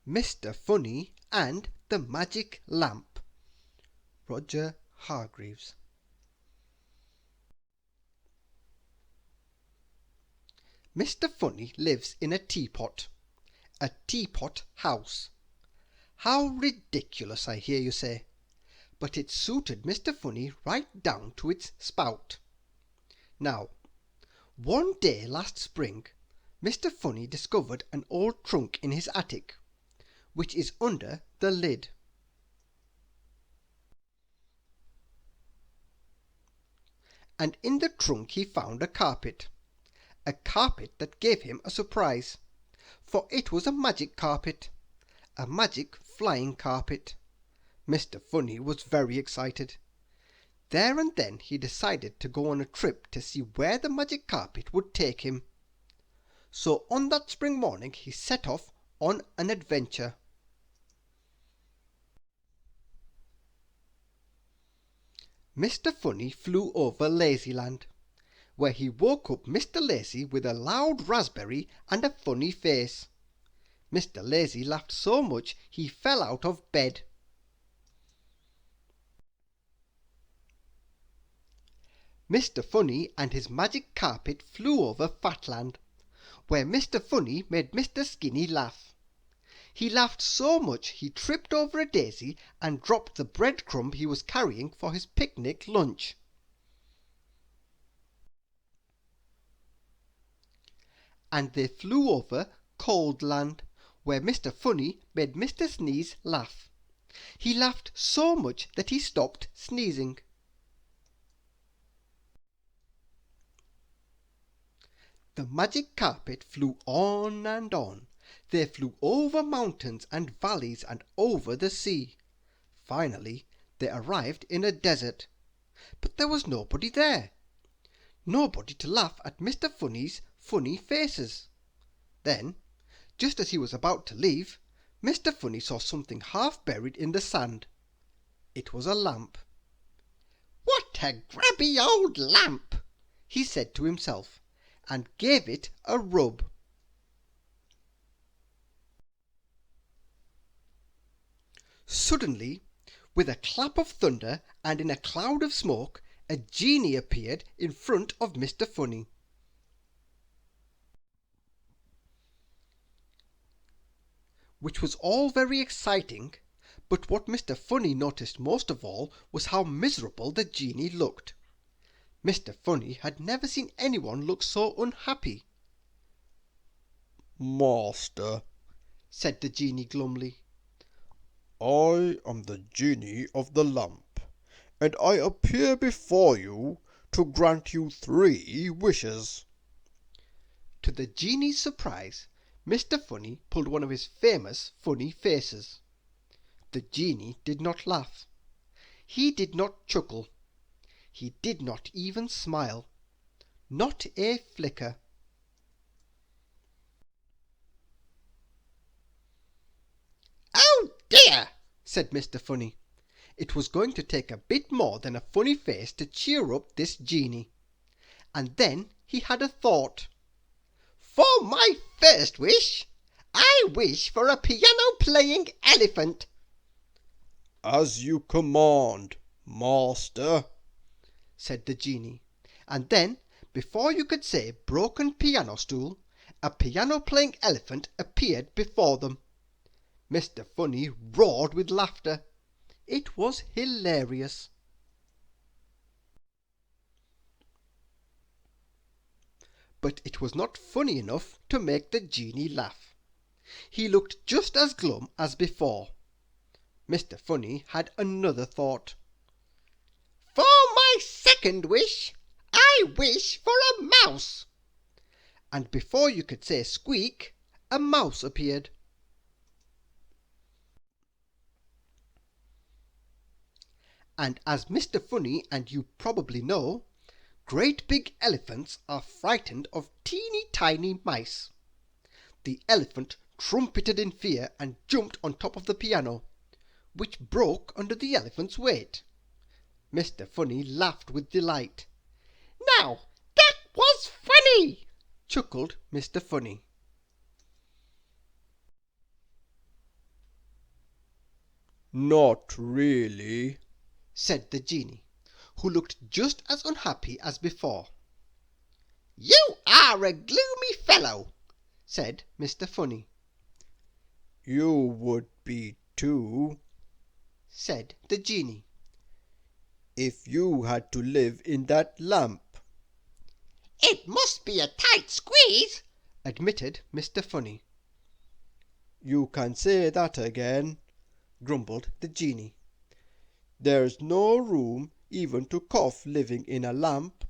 Mr. Funny and the Magic Lamp. Roger Hargreaves. Mr. Funny lives in a teapot house. How ridiculous, I hear you say. But it suited Mr. Funny right down to its spout. Now, one day last spring, Mr. Funny discovered an old trunk in his attic, which is under the lid. And in the trunk he found a carpet that gave him a surprise, for it was a magic carpet, a magic flying carpet. Mr. Funny was very excited. There and then he decided to go on a trip to see where the magic carpet would take him. So on that spring morning he set off on an adventure. Mr. Funny flew over Lazyland, where he woke up Mr. Lazy with a loud raspberry and a funny face. Mr. Lazy laughed so much he fell out of bed. Mr. Funny and his magic carpet flew over Fatland, where Mr. Funny made Mr. Skinny laugh. He laughed so much he tripped over a daisy and dropped the breadcrumb he was carrying for his picnic lunch. And they flew over Coldland, where Mr. Funny made Mr. Sneeze laugh. He laughed so much that he stopped sneezing. The magic carpet flew on and on. They flew over mountains and valleys and over the sea. Finally, they arrived in a desert. But there was nobody there. Nobody to laugh at Mr. Funny's funny faces. Then, just as he was about to leave, Mr. Funny saw something half buried in the sand. It was a lamp. "What a grubby old lamp!" he said to himself, and gave it a rub. Suddenly, with a clap of thunder and in a cloud of smoke, a genie appeared in front of Mr. Funny. Which was all very exciting, but what Mr. Funny noticed most of all was how miserable the genie looked. Mr. Funny had never seen anyone look so unhappy. "Master," said the genie glumly, "I am the genie of the lamp, and I appear before you to grant you 3 wishes." To the genie's surprise, Mr. Funny pulled one of his famous funny faces. The genie did not laugh. He did not chuckle. He did not even smile. Not a flicker. "Oh dear!" said Mr. Funny. It was going to take a bit more than a funny face to cheer up this genie. And then he had a thought. "For my first wish, I wish for a piano-playing elephant." "As you command, master," said the genie, and then, before you could say broken piano stool, a piano-playing elephant appeared before them. Mr. Funny roared with laughter. It was hilarious. But it was not funny enough to make the genie laugh. He looked just as glum as before. Mr. Funny had another thought. "For my second wish, I wish for a mouse." And before you could say squeak, a mouse appeared. And as Mr. Funny and you probably know, great big elephants are frightened of teeny tiny mice. The elephant trumpeted in fear and jumped on top of the piano, which broke under the elephant's weight. Mr. Funny laughed with delight. "Now that was funny!" chuckled Mr. Funny. Not really, said the genie, who looked just as unhappy as before. You are a gloomy fellow, said Mr. Funny. You would be too, said the genie, if you had to live in that lamp. It must be a tight squeeze, admitted Mr. Funny. You can say that again, grumbled the genie. There's no room even to cough living in a lamp.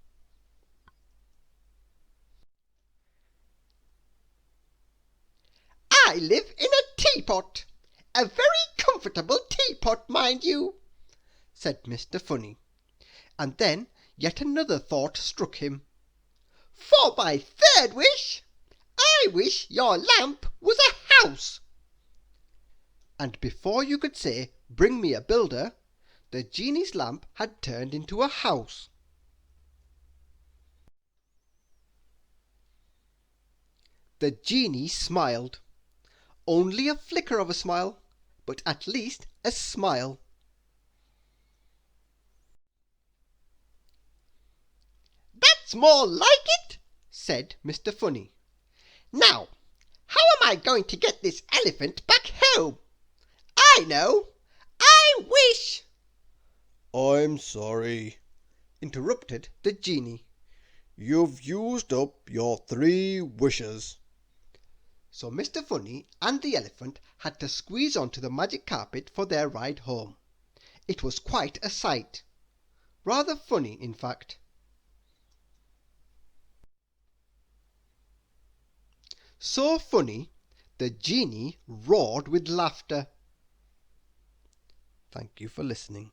I live in a teapot, a very comfortable teapot, mind you, said Mr. Funny, and then yet another thought struck him. For my third wish, I wish your lamp was a house. And before you could say, bring me a builder, the genie's lamp had turned into a house. The genie smiled. Only a flicker of a smile, but at least a smile. That's more like it, said Mr. Funny. Now, how am I going to get this elephant back home? I know! I wish... I'm sorry, interrupted the genie. You've used up your 3 wishes. So Mr. Funny and the elephant had to squeeze onto the magic carpet for their ride home. It was quite a sight. Rather funny, in fact. So funny, the genie roared with laughter. Thank you for listening.